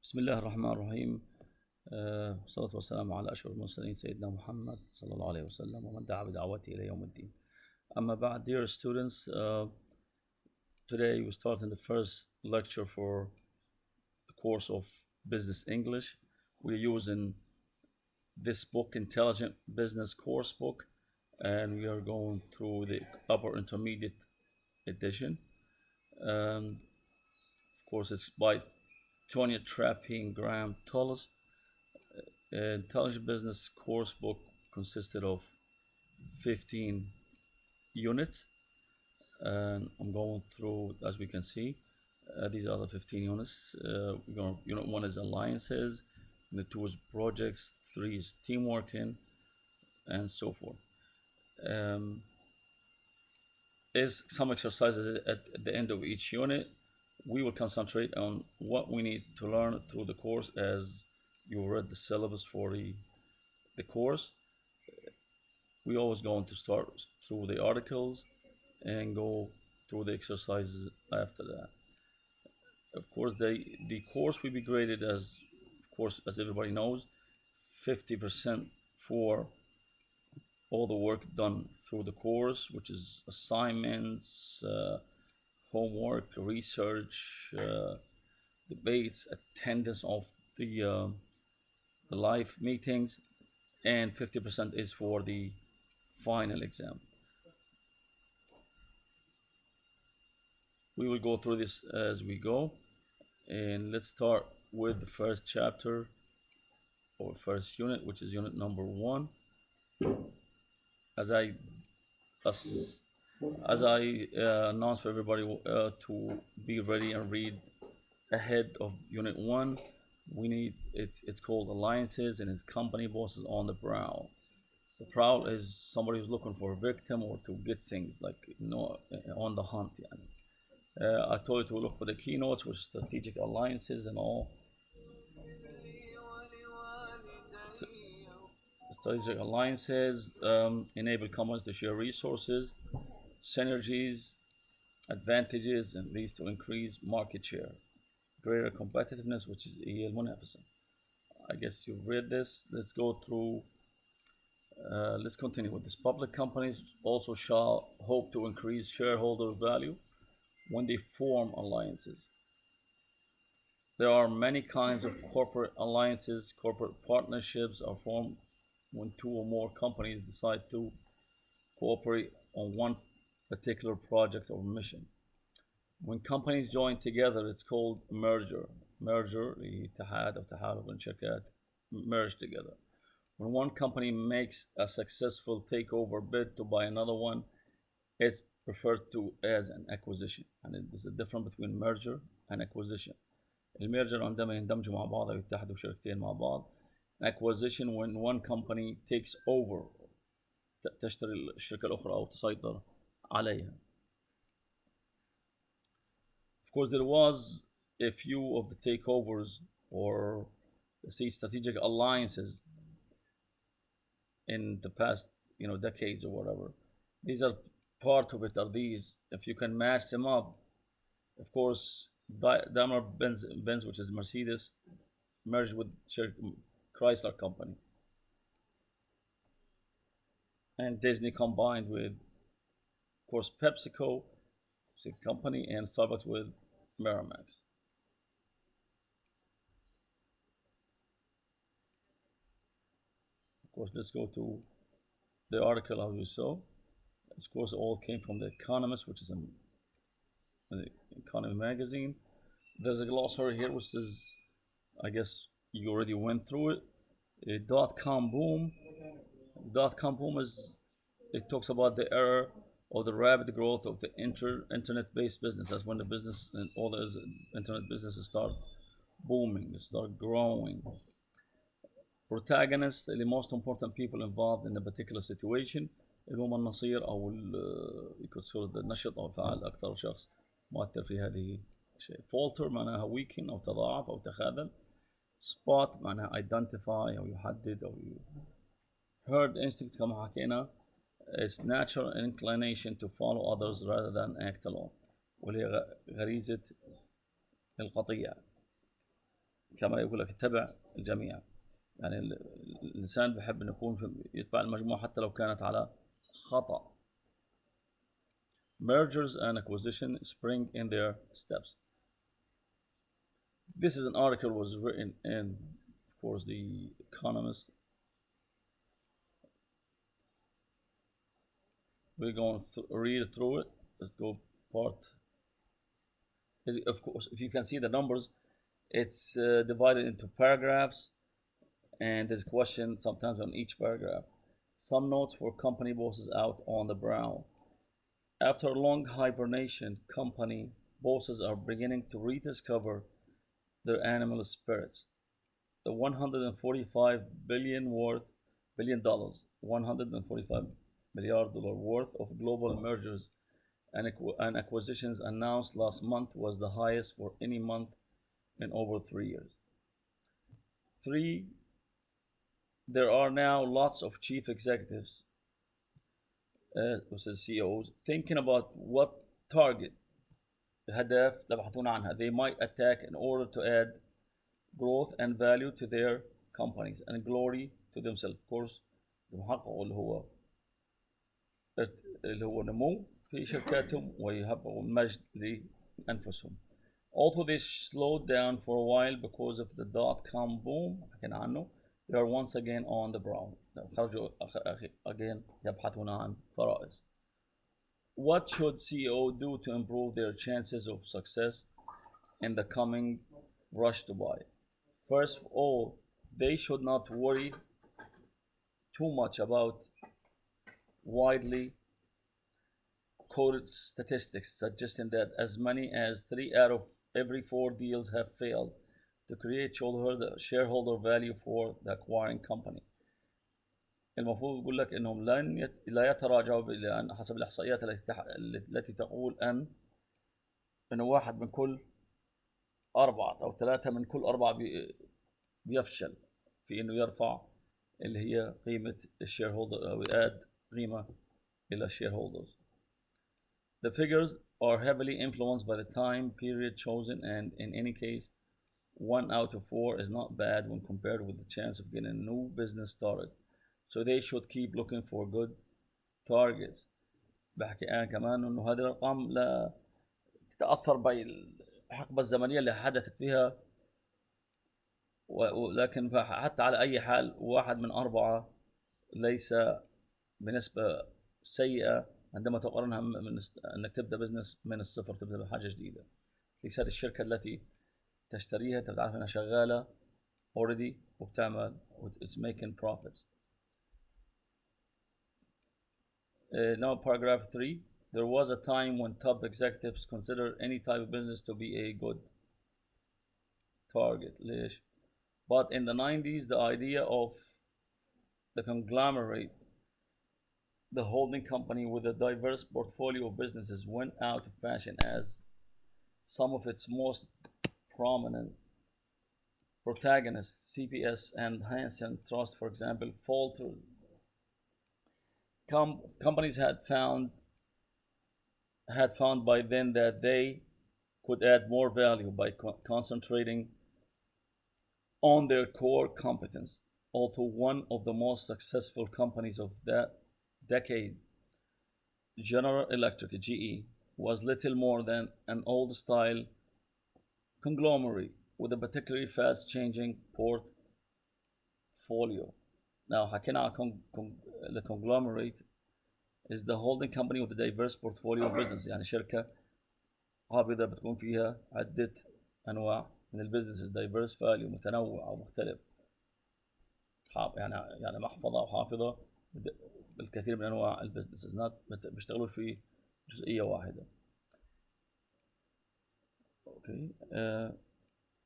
بسم الله الرحمن الرحيم. والصلاة والسلام على أشرف المرسلين سيدنا محمد صلى الله عليه وسلم ومن دعا بدعوته إلى يوم الدين. أما بعد, dear students, today we start in the first lecture for the course of Business English. We're using this book, Intelligent Business Course Book, and we are going through the upper intermediate edition. Of course, it's by Tonya Trappy and Graham Tullis. Intelligent Business Course Book consisted of 15 units, and I'm going through, as we can see, these are the 15 units. Unit 1 is alliances, unit 2 is projects, 3 is teamworking, and so forth. Is some exercises at the end of each unit. We will concentrate on what we need to learn through the course as you read the syllabus for the course. We always going to start through the articles and go through the exercises after that. Of course, the course will be graded as everybody knows, 50% for all the work done through the course, which is assignments, homework, research, debates, attendance of the live meetings, and 50% is for the final exam. We will go through this as we go, and let's start with the first chapter or first unit, which is unit number 1. As I announced for everybody to be ready and read ahead of unit 1, we need it's called alliances, and it's company bosses on the prowl. The prowl is somebody who's looking for a victim or to get things, like, on the hunt. I told you to look for the keynotes, which strategic alliances and all. Strategic alliances enable companies to share resources, synergies, advantages, and leads to increased market share, greater competitiveness, which is المنافسة. I guess you've read this. Let's go through. Let's continue with this. Public companies also shall hope to increase shareholder value when they form alliances. There are many kinds of corporate alliances. Corporate partnerships are formed when 2 or more companies decide to cooperate on one particular project or mission. When companies join together, it's called merger. Merger, اتحاد أو تحالف من شركات, merge together. When one company makes a successful takeover bid to buy another one, it's referred to as an acquisition. And there's a difference between merger and acquisition. الميرجر عندما يندمجوا مع بعض أو يتحدوا شركتين مع بعض. Acquisition when one company takes over, تشتري الشركة الأخرى أو تسيطر عليها. Of course, there was a few of the takeovers or, strategic alliances in the past, decades or whatever. These are part of it. Are these? If you can match them up, of course, Daimler-Benz, which is Mercedes, merged with Chrysler company, and Disney combined with, of course, PepsiCo company, and Starbucks with Miramax. Of course, let's go to the article as we saw. Of course, all came from The Economist, which is an economy magazine. There's a glossary here, which is, I guess you already went through it. A dotcom boom. Dotcom boom it talks about the era of the rapid growth of the internet-based business. That's when the business and all those internet businesses start booming, start growing. Protagonists, the most important people involved in a particular situation, اللي هم النصير أو النشط أو الفعال أكثر شخص مؤثر في هذه الشيء. Falter معناها weaken أو تضاعف أو تخاذل. Spot معناها identify أو يحدد أو herd instinct كما حكينا. It's natural inclination to follow others rather than act alone. واللي غريزة القطيع. كما يقول لك اتبع الجميع. يعني الإنسان بحب أن يكون يتبع المجموعة حتى لو كانت على خطأ. Mergers and acquisition spring in their steps. This is an article was written in, of course, the Economist. We're going to read through it. Let's go part. Of course, if you can see the numbers, it's divided into paragraphs, and there's a question sometimes on each paragraph. Some notes for company bosses out on the brown. After long hibernation, company bosses are beginning to rediscover their animal spirits. The 145 billion dollars, 145 milliard dollar worth of global mergers and acquisitions announced last month was the highest for any month in over 3 years. Three, there are now lots of chief executives, CEOs, thinking about what target هدف بحثون عنها they might attack in order to add growth and value to their companies and glory to themselves. Of course, يحققوا اللي هو نمو في شركاتهم ويحققوا المجد لأنفسهم. Although they slowed down for a while because of the dotcom boom حكينا عنه, they are once again on the brown. خرجوا again يبحثون عن فرائض. What should CEO do to improve their chances of success in the coming rush to buy? First of all, they should not worry too much about widely quoted statistics suggesting that as many as 3 out of every 4 deals have failed to create shareholder value for the acquiring company. المفروض يقول لك انهم لا يتراجعوا لان حسب الاحصائيات التي تقول ان واحد من كل 4 أو 3 من كل 4 بيفشل في انه يرفع اللي هي قيمة الشيرهولدر او يأد قيمة إلى shareholders. The figures are heavily influenced by the time period chosen, and in any case, 1 out of 4 is not bad when compared with the chance of getting a new business started. So they should keep looking for good targets. بحكي أنا كمان إنه هذه الأرقام لا تتأثر بالحقبة الزمنية اللي حدثت فيها، ولكن حتى على أي حال 1 من 4 ليس بنسبة سيئة عندما تقارنها من انك تبدا بزنس من الصفر، تبدا بحاجه جديده. ليس هذه الشركه التي تشتريها انت بتعرف انها شغاله already وبتعمل it's making profits. Now paragraph 3. There was a time when top executives considered any type of business to be a good target. ليش؟ But in the 90s, the idea of the conglomerate, the holding company with a diverse portfolio of businesses, went out of fashion as some of its most prominent protagonists, CPS and Hansen Trust, for example, faltered. Companies had found by then that they could add more value by concentrating on their core competence. Although one of the most successful companies of that decade, General Electric, GE, was little more than an old-style conglomerate with a particularly fast-changing portfolio. Now, حكينا عن the conglomerate is the holding company with a diverse portfolio of business. يعني شركة قابضة بتكون فيها عدة أنواع من البيزنس، diverse value، متنوع أو مختلف. يعني محفظة أو حافظة بالكثير من أنواع البيزنس، بيشتغلوا في جزئية واحدة. Okay.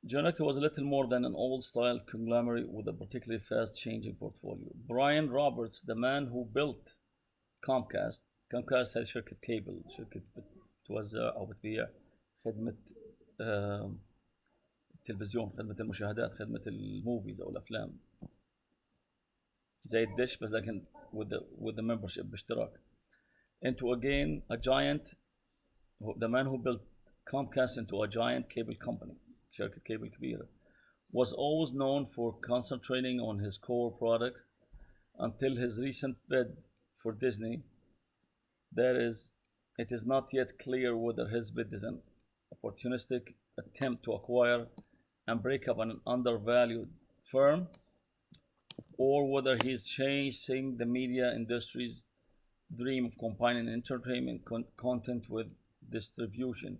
General Electric was a little more than an old-style conglomerate with a particularly fast-changing portfolio. Brian Roberts, the man who built Comcast هذه شركة كيبل، شركة بتوزع أو بتبيع خدمة التلفزيون، خدمة المشاهدات، خدمة الموفيز أو الأفلام، زي الدش بس لكن with the membership باشتراك. Into again a giant, the man who built Comcast into a giant cable company، شركة كيبل كبيرة. was always known for concentrating on his core product until his recent bid for Disney. That is, it is not yet clear whether his bid is an opportunistic attempt to acquire and break up an undervalued firm, or whether he is chasing the media industry's dream of combining entertainment content with distribution,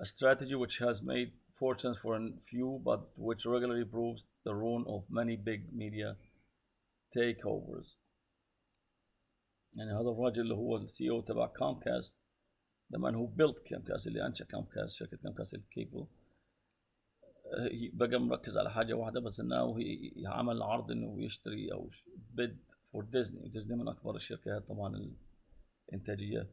a strategy which has made fortunes for a few but which regularly proves the ruin of many big media takeovers. يعني هذا الراجل اللي هو السي او تبع كومكاست، the man who built كومكاست، اللي انشا كومكاست، شركه كومكاست الكيبل، بقى مركز على حاجه واحده بس، انه عمل عرض انه يشتري او بيد فور ديزني. ديزني من اكبر الشركات طبعا الانتاجيه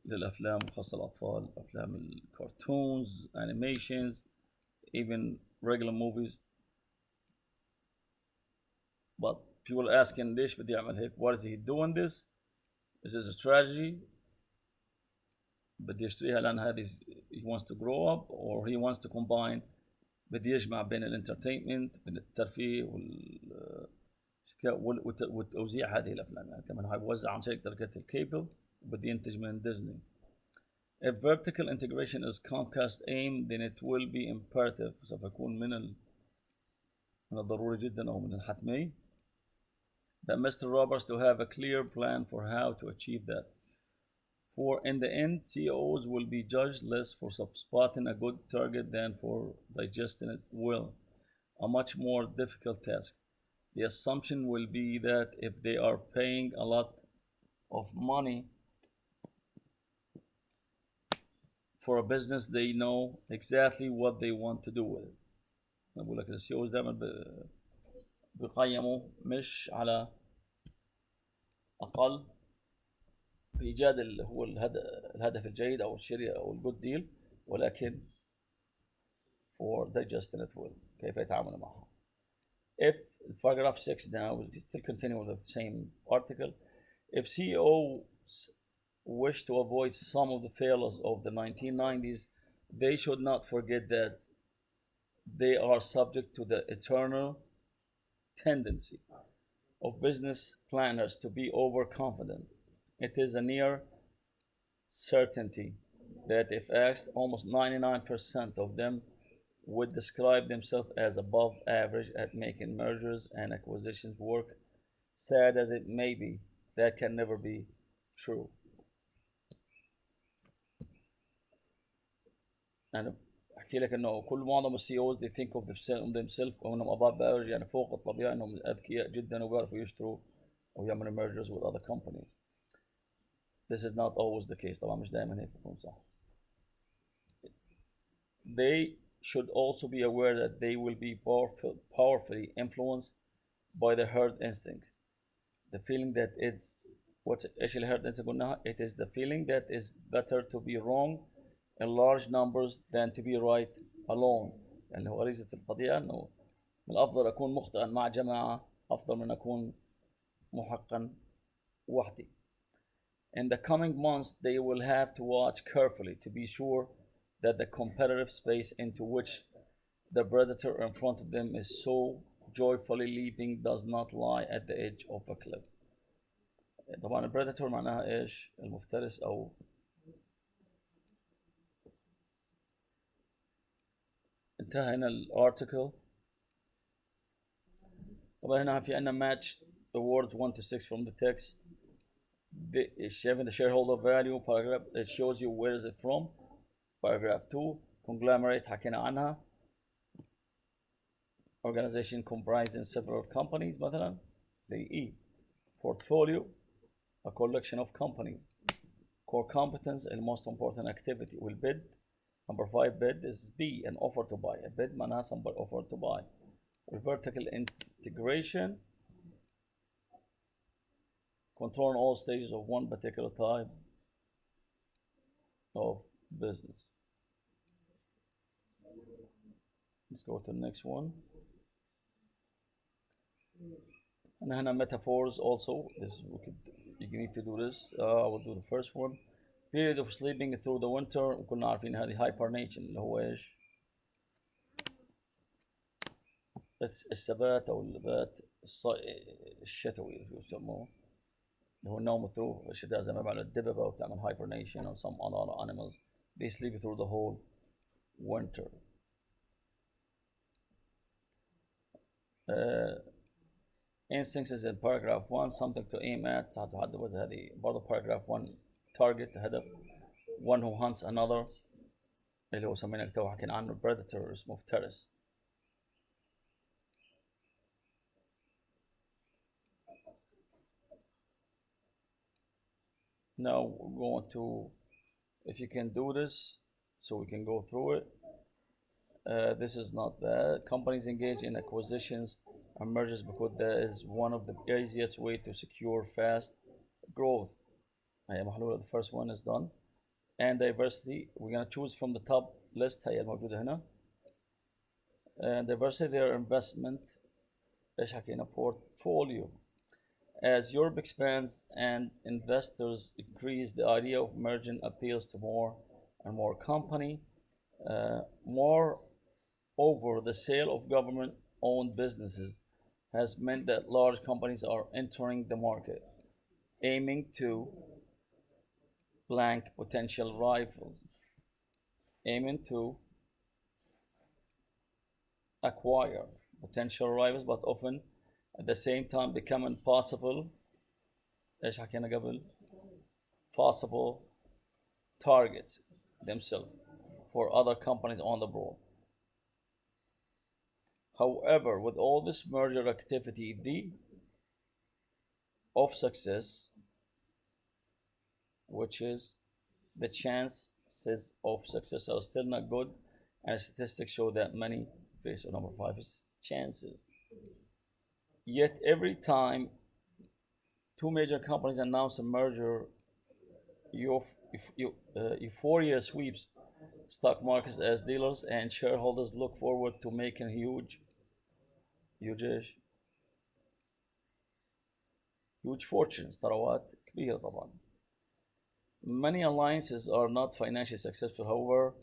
للافلام، وخاصه الاطفال، افلام الكرتونز، انيميشنز، even regular movies. But people asking ليش بدي يعمل هيك؟ What is he doing this? Is this a strategy؟ بدي يشتريها لأن هذه he wants to grow up or he wants to combine، بدي يجمع بين الانترتينمنت، بين الترفيه وتوزيع هذه الأفلام. يعني كمان هيوزع عن شركة الكيبل وبدي ينتج من ديزني. If vertical integration is Comcast aim, then it will be imperative، سوف يكون من الضروري جدا أو من الحتمي that Mr. Roberts to have a clear plan for how to achieve that. For in the end, CEOs will be judged less for spotting a good target than for digesting it well, a much more difficult task. The assumption will be that if they are paying a lot of money for a business, they know exactly what they want to do with it. أنا بقول لك السي اوز دايما بيقيموا مش على اقل بايجاد اللي هو الهدف الجيد او الشري او الجود ديل، ولكن for digesting it well، كيف يتعاملوا معها. If paragraph 6 now, we still continue with the same article. If CEOs wish to avoid some of the failures of the 1990s, they should not forget that they are subject to the eternal tendency of business planners to be overconfident. It is a near certainty that if asked, almost 99% of them would describe themselves as above average at making mergers and acquisitions work. Sad as it may be, that can never be true. أنا أحكي لك إنه معظم السي اوز they think of themselves إنهم above average، يعني فوق الطبيعة، إنهم أذكياء جدا وبيعرفوا يشتروا ويعملوا mergers with other companies. This is not always the case. طبعا مش دائما هيك بيكون صح. They should also be aware that they will be powerfully influenced by the herd instincts. The feeling that it's ايش الهerd instinct قلناها؟ It is the feeling that it's better to be wrong in large numbers than to be right alone. يعني هو غريزة القضية انه من الافضل اكون مخطئا مع جماعة افضل من اكون محقا وحدي. In the coming months, they will have to watch carefully to be sure that the competitive space into which the predator in front of them is so joyfully leaping does not lie at the edge of a cliff. طبعا البريداتور معناها ايش؟ المفترس او انتهى هنا الارتكل. طبعا هنا في عندنا match the words 1 to 6 from the text. The shareholder value paragraph, it shows you where is it from. Paragraph 2, conglomerate حكينا عنها. Organization comprising several companies مثلا. The E. Portfolio, a collection of companies. Core competence, the most important activity. Will bid. Number 5 bid is B, an offer to buy. A bid معناها somebody offer to buy. Vertical integration, control all stages of one particular type of business. Let's go to the next one. And هنا metaphors also. You need to do this. I will do the first one. Period of sleeping through the winter. وكلنا عارفين هذه hibernation اللي هو ايش؟ الثبات او النبات الشتوي اللي هو يسموه، اللي هو النوم through الشتاء، زي ما بيعملوا الدببة وبتعمل hibernation or some other animals they sleep through the whole winter. uh, instances in paragraph 1 something to aim at. هتحدد هذه برضه paragraph 1 target هدف. one who hunts another اللي هو سمينا تو حكينا عنه predator اسمه مفترس. Now we're going to, if you can do this, so we can go through it. This is not bad. Companies engage in acquisitions and mergers because that is one of the easiest way to secure fast growth. هي محلولة. The first one is done. And diversity, we're gonna choose from the top list هي الموجودة هنا. And diversity their investment. ايش حكينا portfolio. As Europe expands and investors increase, the idea of merging appeals to more and more company. Moreover, the sale of government-owned businesses has meant that large companies are entering the market, aiming to blank potential rivals, aiming to acquire potential rivals, but often at the same time becoming possible ايش حكينا قبل possible targets themselves for other companies on the board. However, with all this merger activity, the of success, which is the chances of success are still not good, and statistics show that many face. Number 5 is chances. Yet every time two major companies announce a merger, euphoria sweeps stock markets as dealers and shareholders look forward to making huge fortunes. ثروات كبيرة طبعا. Many alliances are not financially successful, however,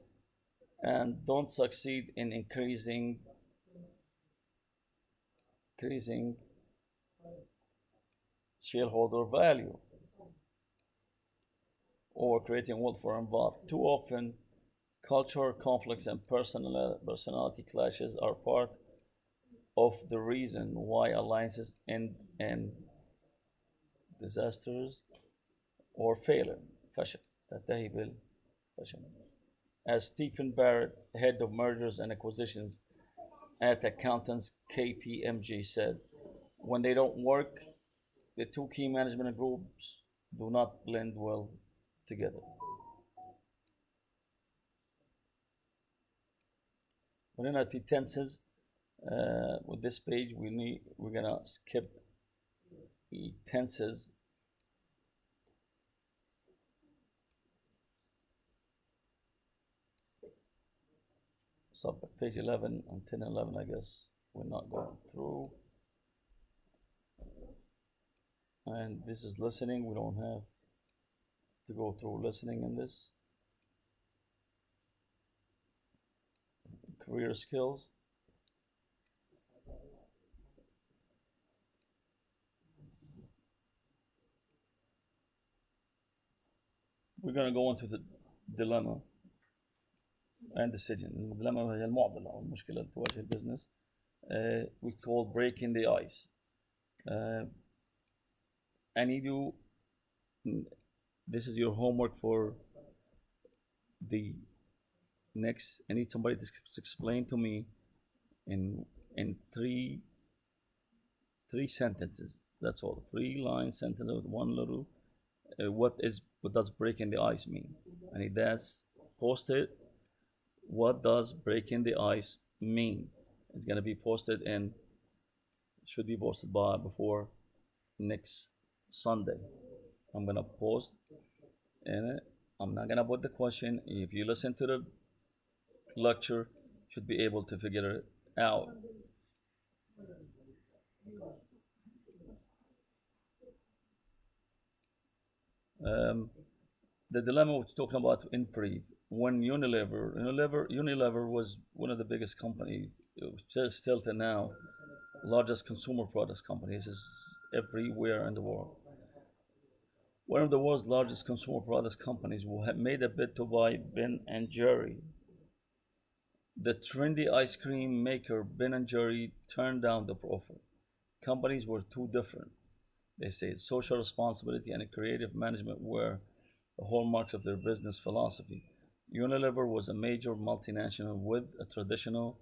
and don't succeed in increasing shareholder value or creating wealth for involved. Too often, cultural conflicts and personality clashes are part of the reason why alliances end in disasters or failure. فشل. تنتهي بالفشل. As Stephen Barrett, head of mergers and acquisitions at accountants KPMG, said, when they don't work, the two key management groups do not blend well together. وهنا في tenses. With this page we're gonna skip the tenses. So page 11 and 10 and 11 I guess we're not going through. And this is listening. We don't have to go through listening in this. Career skills. We're going to go into the dilemma and decision. الديلما هي المعضلة أو المشكلة اللي تواجه البزنس. We call breaking the ice. I need you. This is your homework for the next. I need somebody to explain to me in three sentences. That's all. 3-line sentence with one little. What does breaking the ice mean? I need that. Post it. What does breaking the ice mean? It's gonna be posted and should be posted before next Sunday. I'm gonna post in it. I'm not gonna put the question. If you listen to the lecture, should be able to figure it out. The dilemma we're talking about in brief. When Unilever was one of the biggest companies, still to now, largest consumer products companies is everywhere in the world. One of the world's largest consumer products companies will have made a bid to buy Ben and Jerry. The trendy ice cream maker Ben and Jerry turned down the offer. Companies were too different. They said social responsibility and creative management were the hallmarks of their business philosophy. Unilever was a major multinational with a traditional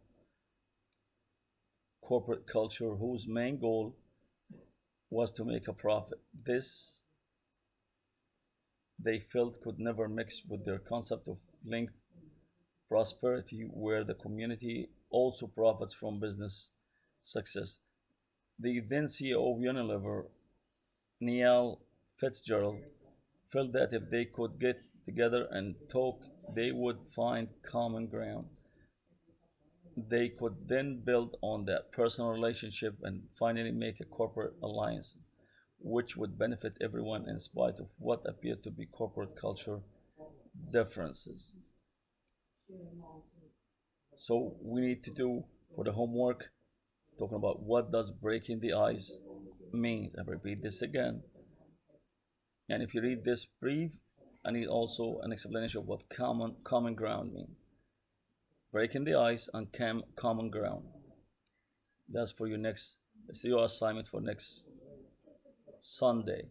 corporate culture whose main goal was to make a profit. This they felt could never mix with their concept of linked prosperity, where the community also profits from business success. The then CEO of Unilever, Neil Fitzgerald, felt that if they could get together and talk, they would find common ground. They could then build on that personal relationship and finally make a corporate alliance, which would benefit everyone in spite of what appeared to be corporate culture differences. So we need to do for the homework talking about what does breaking the ice mean. I repeat this again. And if you read this brief, I need also an explanation of what common ground means. Breaking the ice on common ground. That's for your next. That's your assignment for next Sunday.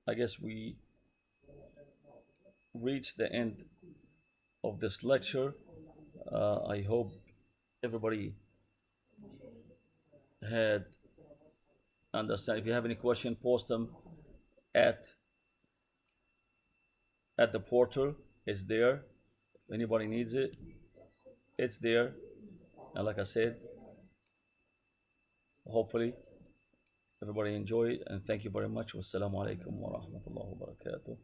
I guess we reached the end of this lecture. I hope everybody had understand. If you have any question, post them at the portal. It's there. If anybody needs it, it's there. And like I said, hopefully everybody enjoy it. And thank you very much. Wassalamu alaikum wa rahmatullahi wa barakatuh.